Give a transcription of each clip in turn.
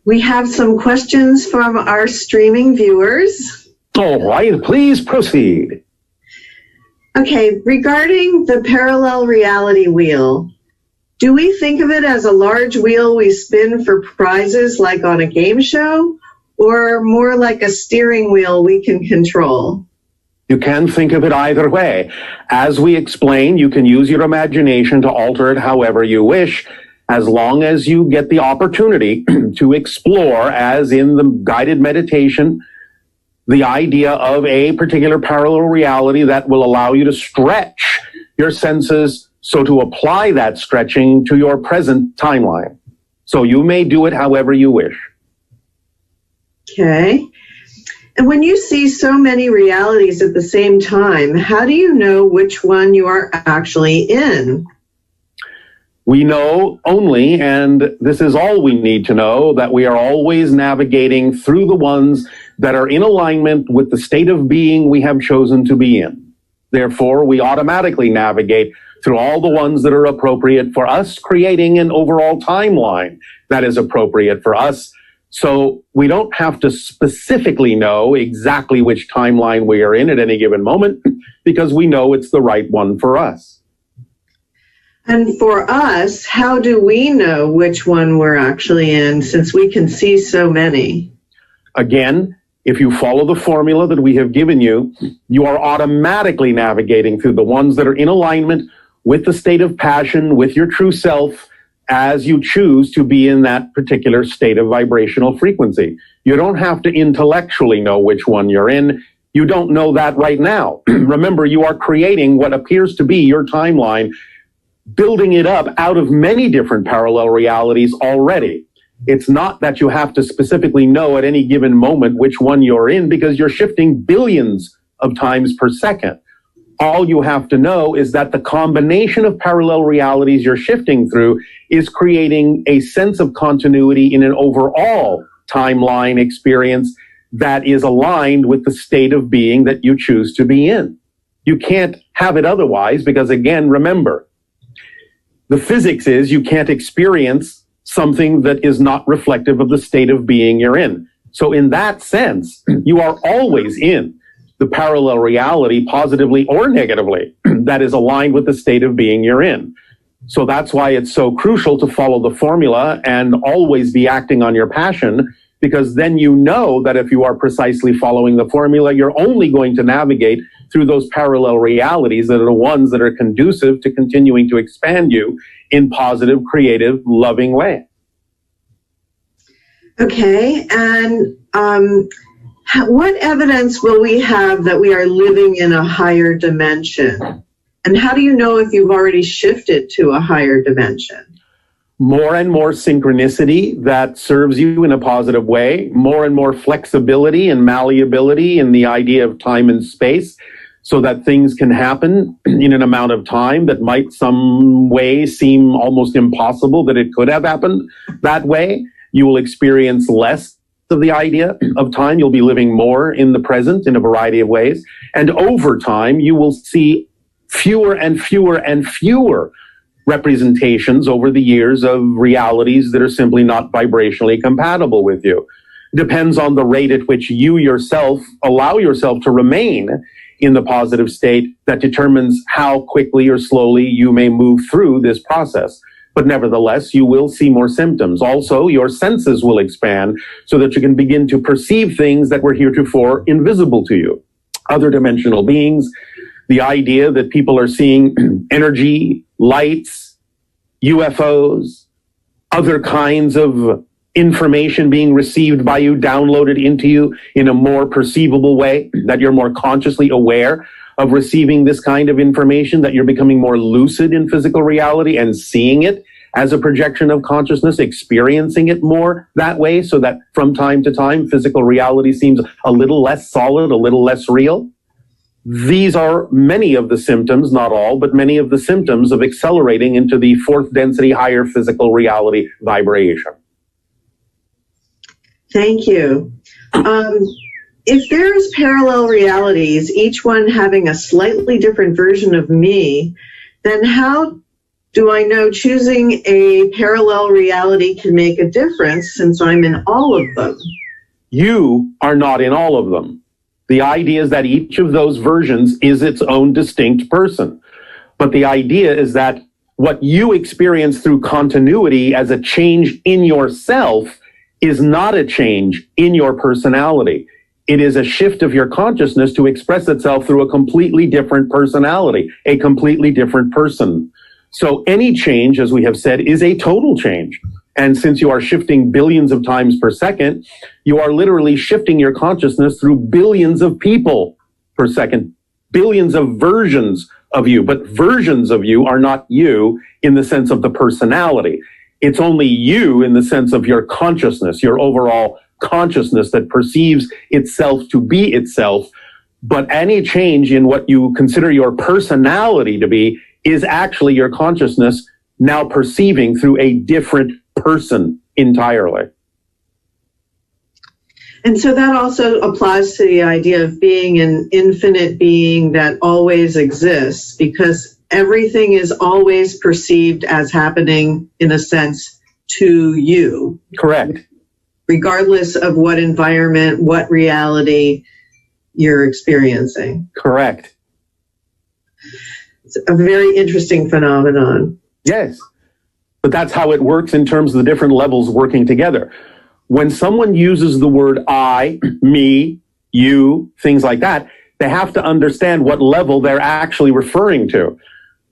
We have some questions from our streaming viewers. All right, please proceed. Okay, regarding the parallel reality wheel, do we think of it as a large wheel we spin for prizes like on a game show, or more like a steering wheel we can control? You can think of it either way. As we explained, you can use your imagination to alter it however you wish, as long as you get the opportunity to explore, as in the guided meditation, the idea of a particular parallel reality that will allow you to stretch your senses, so to apply that stretching to your present timeline. So you may do it however you wish. Okay. And when you see so many realities at the same time, how do you know which one you are actually in? We know only, and this is all we need to know, that we are always navigating through the ones that are in alignment with the state of being we have chosen to be in. Therefore, we automatically navigate through all the ones that are appropriate for us, creating an overall timeline that is appropriate for us. So we don't have to specifically know exactly which timeline we are in at any given moment, because we know it's the right one for us. And for us, how do we know which one we're actually in, since we can see so many? Again, if you follow the formula that we have given you, you are automatically navigating through the ones that are in alignment with the state of passion, with your true self, as you choose to be in that particular state of vibrational frequency. You don't have to intellectually know which one you're in. You don't know that right now. Remember, you are creating what appears to be your timeline, building it up out of many different parallel realities already. It's not that you have to specifically know at any given moment which one you're in, because you're shifting billions of times per second. All you have to know is that the combination of parallel realities you're shifting through is creating a sense of continuity in an overall timeline experience that is aligned with the state of being that you choose to be in. You can't have it otherwise, because again, remember, the physics is you can't experience something that is not reflective of the state of being you're in. So in that sense, you are always in the parallel reality, positively or negatively, that is aligned with the state of being you're in. So that's why it's so crucial to follow the formula and always be acting on your passion, because then you know that if you are precisely following the formula, you're only going to navigate through those parallel realities that are the ones that are conducive to continuing to expand you in positive, creative, loving way. Okay, and what evidence will we have that we are living in a higher dimension? And how do you know if you've already shifted to a higher dimension? More and more synchronicity that serves you in a positive way, more and more flexibility and malleability in the idea of time and space, so that things can happen in an amount of time that might some way seem almost impossible that it could have happened that way. You will experience less of the idea of time. You'll be living more in the present in a variety of ways. And over time, you will see fewer and fewer and fewer representations over the years of realities that are simply not vibrationally compatible with you. It depends on the rate at which you yourself allow yourself to remain in the positive state that determines how quickly or slowly you may move through this process. But nevertheless, you will see more symptoms. Also, your senses will expand so that you can begin to perceive things that were heretofore invisible to you. Other dimensional beings, the idea that people are seeing energy, lights, UFOs, other kinds of information being received by you, downloaded into you in a more perceivable way, that you're more consciously aware of receiving this kind of information, that you're becoming more lucid in physical reality and seeing it as a projection of consciousness, experiencing it more that way, so that from time to time, physical reality seems a little less solid, a little less real. These are many of the symptoms, not all, but many of the symptoms of accelerating into the fourth density, higher physical reality vibration. Thank you. if there's parallel realities, each one having a slightly different version of me, then how do I know choosing a parallel reality can make a difference since I'm in all of them? You are not in all of them. The idea is that each of those versions is its own distinct person. But the idea is that what you experience through continuity as a change in yourself is not a change in your personality. It is a shift of your consciousness to express itself through a completely different personality, a completely different person. So any change, as we have said, is a total change. And since you are shifting billions of times per second, you are literally shifting your consciousness through billions of people per second, billions of versions of you. But versions of you are not you in the sense of the personality. It's only you in the sense of your consciousness, your overall consciousness that perceives itself to be itself. But any change in what you consider your personality to be is actually your consciousness now perceiving through a different person entirely. And so that also applies to the idea of being an infinite being that always exists, because everything is always perceived as happening, in a sense, to you. Correct. Regardless of what environment, what reality you're experiencing. Correct. It's a very interesting phenomenon. Yes. But that's how it works in terms of the different levels working together. When someone uses the word I, me, you, things like that, they have to understand what level they're actually referring to.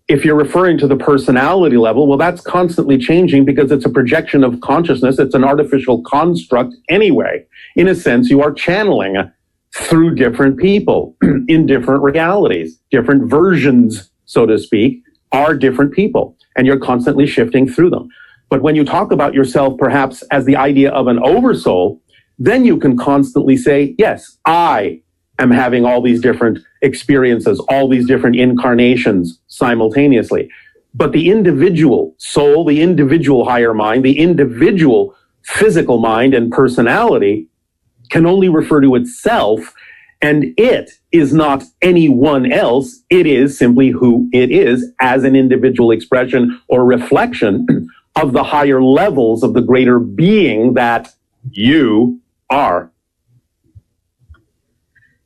If you're referring to the personality level, well, that's constantly changing because it's a projection of consciousness. It's an artificial construct anyway. In a sense, you are channeling through different people in different realities, different versions, so to speak, are different people, and you're constantly shifting through them. But when you talk about yourself perhaps as the idea of an oversoul, then you can constantly say, yes, I am having all these different experiences, all these different incarnations simultaneously. But the individual soul, the individual higher mind, the individual physical mind and personality can only refer to itself, and it is not anyone else. It is simply who it is as an individual expression or reflection of the higher levels of the greater being that you are.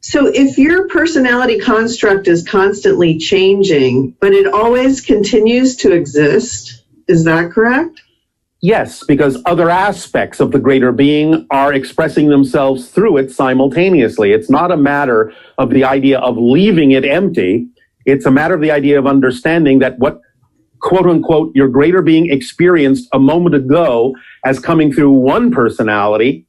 So if your personality construct is constantly changing, but it always continues to exist, is that correct? Yes, because other aspects of the greater being are expressing themselves through it simultaneously. It's not a matter of the idea of leaving it empty. It's a matter of the idea of understanding that what, quote unquote, your greater being experienced a moment ago as coming through one personality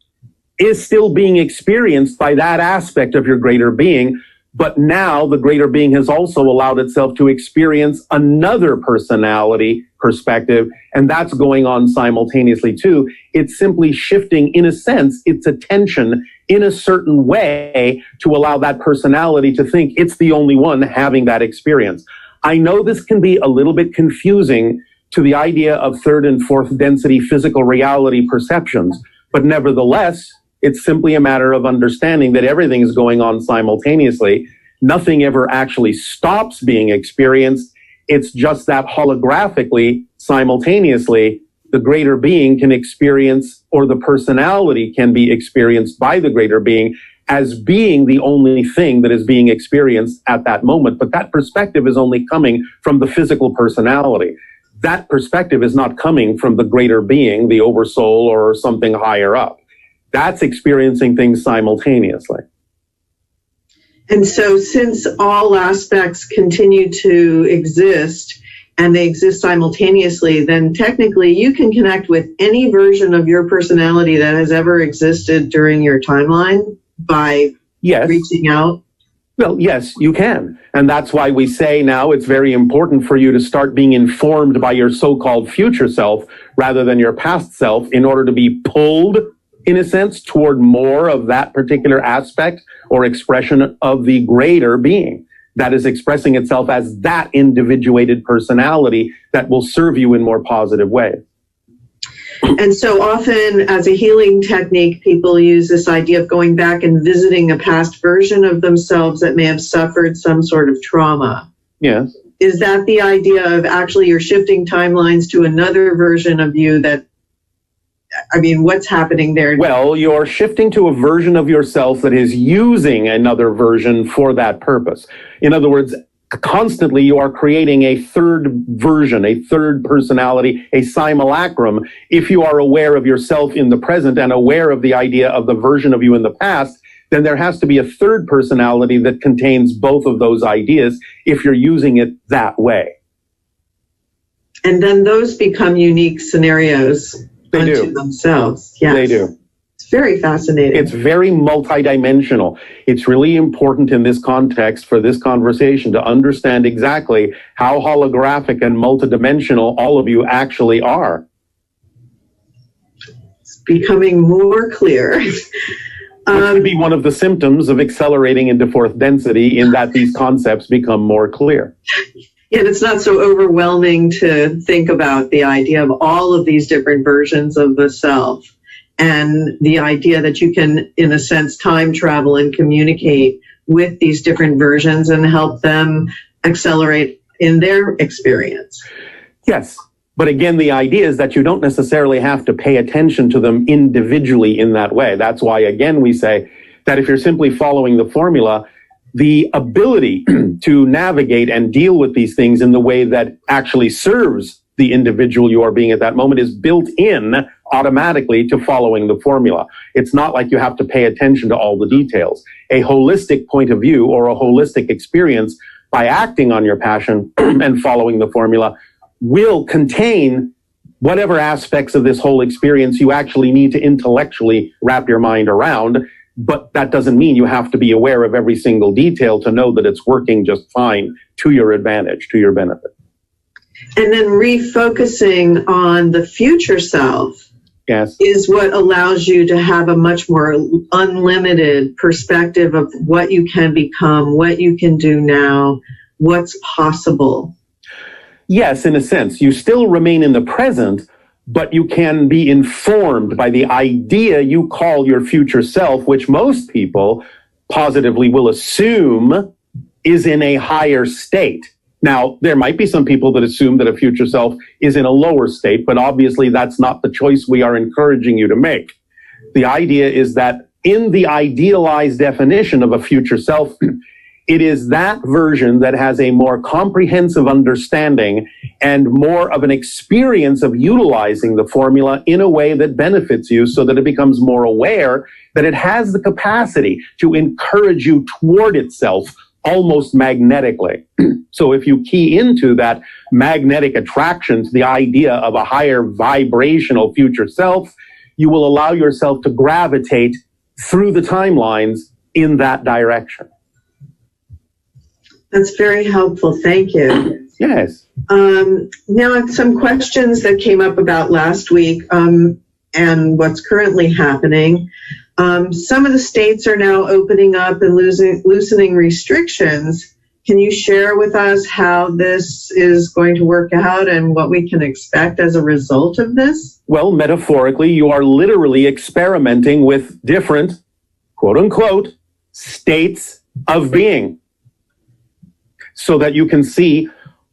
is still being experienced by that aspect of your greater being. But now the greater being has also allowed itself to experience another personality perspective, and that's going on simultaneously too. It's simply shifting, in a sense, its attention in a certain way to allow that personality to think it's the only one having that experience. I know this can be a little bit confusing to the idea of third and fourth density physical reality perceptions, but nevertheless, it's simply a matter of understanding that everything is going on simultaneously. Nothing ever actually stops being experienced. It's just that holographically, simultaneously, the greater being can experience, or the personality can be experienced by the greater being as being the only thing that is being experienced at that moment. But that perspective is only coming from the physical personality. That perspective is not coming from the greater being, the oversoul, or something higher up. That's experiencing things simultaneously. And so since all aspects continue to exist and they exist simultaneously, then technically you can connect with any version of your personality that has ever existed during your timeline by reaching out? Well, yes, you can. And that's why we say now it's very important for you to start being informed by your so-called future self rather than your past self in order to be pulled, in a sense, toward more of that particular aspect or expression of the greater being that is expressing itself as that individuated personality that will serve you in more positive ways. And so often as a healing technique, people use this idea of going back and visiting a past version of themselves that may have suffered some sort of trauma. Yes. Is that the idea of actually you're shifting timelines to another version of you that, I mean, what's happening there? Well, you're shifting to a version of yourself that is using another version for that purpose. In other words, constantly you are creating a third version, a third personality, a simulacrum. If you are aware of yourself in the present and aware of the idea of the version of you in the past, then there has to be a third personality that contains both of those ideas if you're using it that way. And then those become unique scenarios unto themselves. Yes. They do. It's very fascinating. It's very multidimensional. It's really important in this context for this conversation to understand exactly how holographic and multidimensional all of you actually are. It's becoming more clear. Which could be one of the symptoms of accelerating into fourth density, in that these concepts become more clear. Yeah, and it's not so overwhelming to think about the idea of all of these different versions of the self, and the idea that you can, in a sense, time travel and communicate with these different versions and help them accelerate in their experience. Yes. But again, the idea is that you don't necessarily have to pay attention to them individually in that way. That's why, again, we say that if you're simply following the formula, the ability to navigate and deal with these things in the way that actually serves the individual you are being at that moment is built in automatically to following the formula. It's not like you have to pay attention to all the details. A holistic point of view or a holistic experience, by acting on your passion and following the formula, will contain whatever aspects of this whole experience you actually need to intellectually wrap your mind around. But that doesn't mean you have to be aware of every single detail to know that it's working just fine to your advantage, to your benefit. And then refocusing on the future self, yes, is what allows you to have a much more unlimited perspective of what you can become, what you can do now, what's possible. Yes, in a sense, you still remain in the present, but you can be informed by the idea you call your future self, which most people positively will assume is in a higher state. Now, there might be some people that assume that a future self is in a lower state, but obviously that's not the choice we are encouraging you to make. The idea is that in the idealized definition of a future self, it is that version that has a more comprehensive understanding and more of an experience of utilizing the formula in a way that benefits you, so that it becomes more aware that it has the capacity to encourage you toward itself almost magnetically. So if you key into that magnetic attraction to the idea of a higher vibrational future self, you will allow yourself to gravitate through the timelines in that direction. That's very helpful. Thank you. Yes. Now, some questions that came up about last week and what's currently happening. Some of the states are now opening up and loosening restrictions. Can you share with us how this is going to work out and what we can expect as a result of this? Well, metaphorically, you are literally experimenting with different, quote unquote, states of being, so that you can see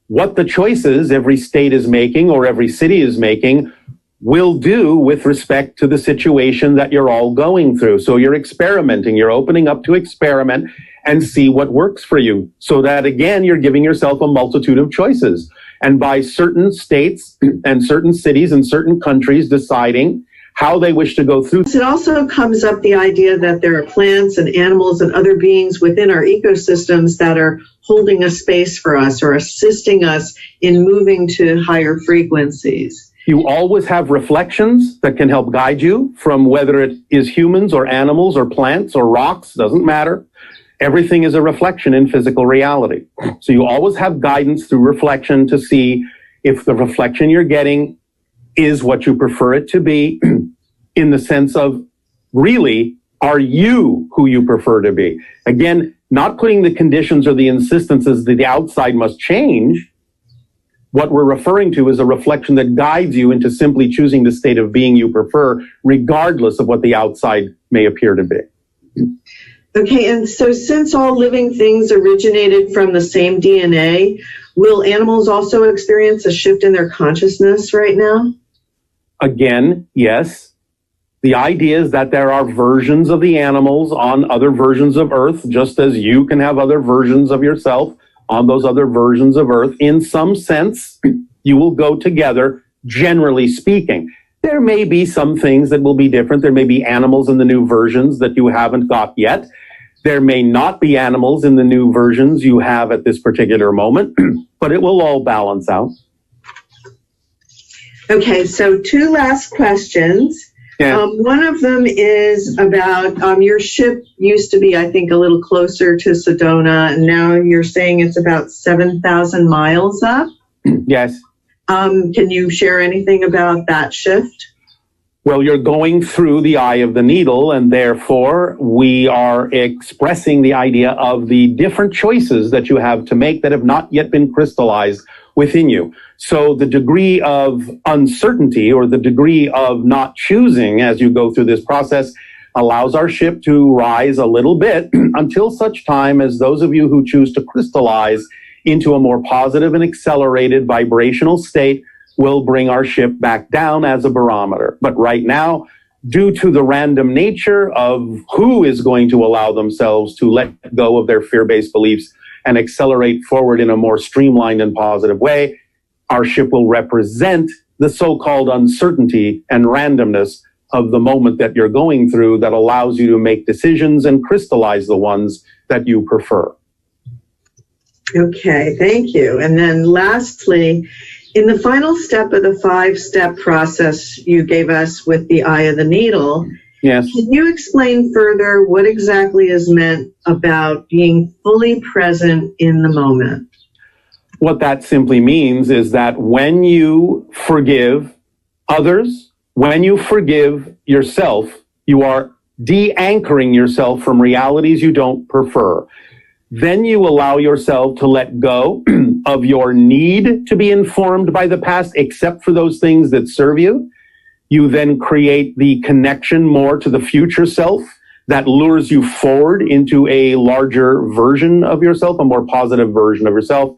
what the choices every state is making or every city is making will do with respect to the situation that you're all going through. So you're experimenting, you're opening up to experiment and see what works for you. So that, again, you're giving yourself a multitude of choices. And by certain states and certain cities and certain countries deciding how they wish to go through. It also comes up the idea that there are plants and animals and other beings within our ecosystems that are holding a space for us or assisting us in moving to higher frequencies. You always have reflections that can help guide you from whether it is humans or animals or plants or rocks, doesn't matter. Everything is a reflection in physical reality. So you always have guidance through reflection to see if the reflection you're getting is what you prefer it to be, in the sense of, really, are you who you prefer to be? Again, not putting the conditions or the insistences that the outside must change, What we're referring to is a reflection that guides you into simply choosing the state of being you prefer, regardless of what the outside may appear to be. Okay, and so since all living things originated from the same DNA, will animals also experience a shift in their consciousness right now? Again, yes. The idea is that there are versions of the animals on other versions of Earth, just as you can have other versions of yourself on those other versions of Earth. In some sense, you will go together, generally speaking. There may be some things that will be different. There may be animals in the new versions that you haven't got yet. There may not be animals in the new versions you have at this particular moment, but it will all balance out. Okay, so two last questions. Yeah. One of them is about your ship used to be, I think, a little closer to Sedona, and now you're saying it's about 7,000 miles up. Yes. Can you share anything about that shift? Well, you're going through the eye of the needle, and therefore we are expressing the idea of the different choices that you have to make that have not yet been crystallized within you. So the degree of uncertainty or the degree of not choosing as you go through this process allows our ship to rise a little bit until such time as those of you who choose to crystallize into a more positive and accelerated vibrational state will bring our ship back down as a barometer. But right now, due to the random nature of who is going to allow themselves to let go of their fear-based beliefs and accelerate forward in a more streamlined and positive way, our ship will represent the so-called uncertainty and randomness of the moment that you're going through that allows you to make decisions and crystallize the ones that you prefer. Okay, thank you. And then lastly, in the final step of the 5-step process you gave us with the eye of the needle, yes, can you explain further what exactly is meant about being fully present in the moment? What that simply means is that when you forgive others, when you forgive yourself, you are de-anchoring yourself from realities you don't prefer. Then you allow yourself to let go of your need to be informed by the past, except for those things that serve you. You then create the connection more to the future self that lures you forward into a larger version of yourself, a more positive version of yourself.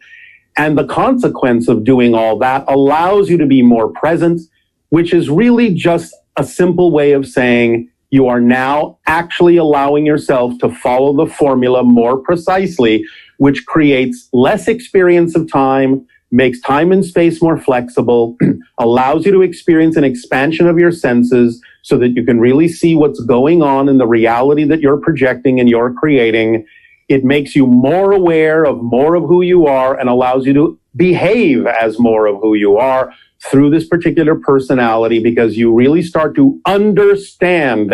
And the consequence of doing all that allows you to be more present, which is really just a simple way of saying you are now actually allowing yourself to follow the formula more precisely, which creates less experience of time, makes time and space more flexible, allows you to experience an expansion of your senses so that you can really see what's going on in the reality that you're projecting and you're creating. It makes you more aware of more of who you are and allows you to behave as more of who you are through this particular personality, because you really start to understand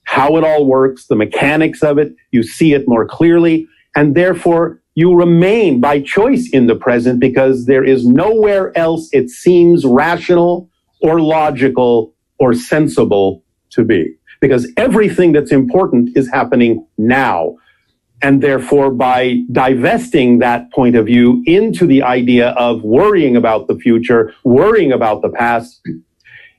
how it all works, the mechanics of it. You see it more clearly, and therefore you remain by choice in the present, because there is nowhere else it seems rational or logical or sensible to be, because everything that's important is happening now. And therefore, by divesting that point of view into the idea of worrying about the future, worrying about the past,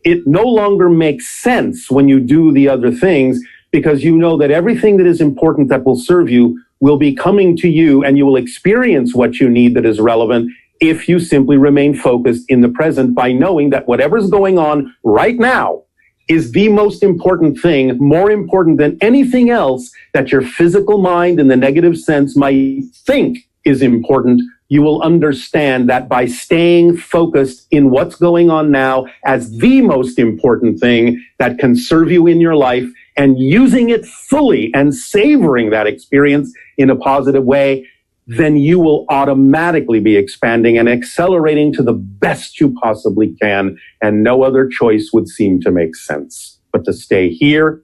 it no longer makes sense when you do the other things, because you know that everything that is important that will serve you will be coming to you, and you will experience what you need that is relevant if you simply remain focused in the present by knowing that whatever's going on right now is the most important thing, more important than anything else that your physical mind in the negative sense might think is important. You will understand that by staying focused in what's going on now as the most important thing that can serve you in your life, and using it fully and savoring that experience in a positive way, then you will automatically be expanding and accelerating to the best you possibly can, and no other choice would seem to make sense but to stay here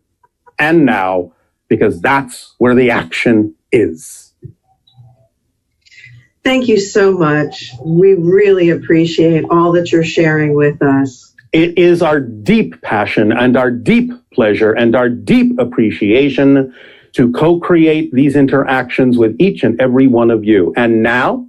and now, because that's where the action is. Thank you so much. We really appreciate all that you're sharing with us. It is our deep passion and our deep pleasure and our deep appreciation to co-create these interactions with each and every one of you. And now,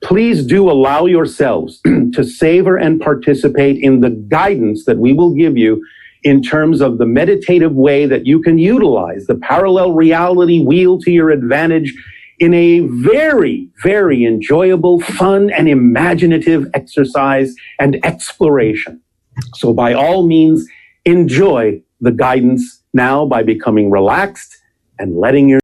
please do allow yourselves to savor and participate in the guidance that we will give you in terms of the meditative way that you can utilize the parallel reality wheel to your advantage in a very, very enjoyable, fun, and imaginative exercise and exploration. So by all means, enjoy the guidance now by becoming relaxed and letting your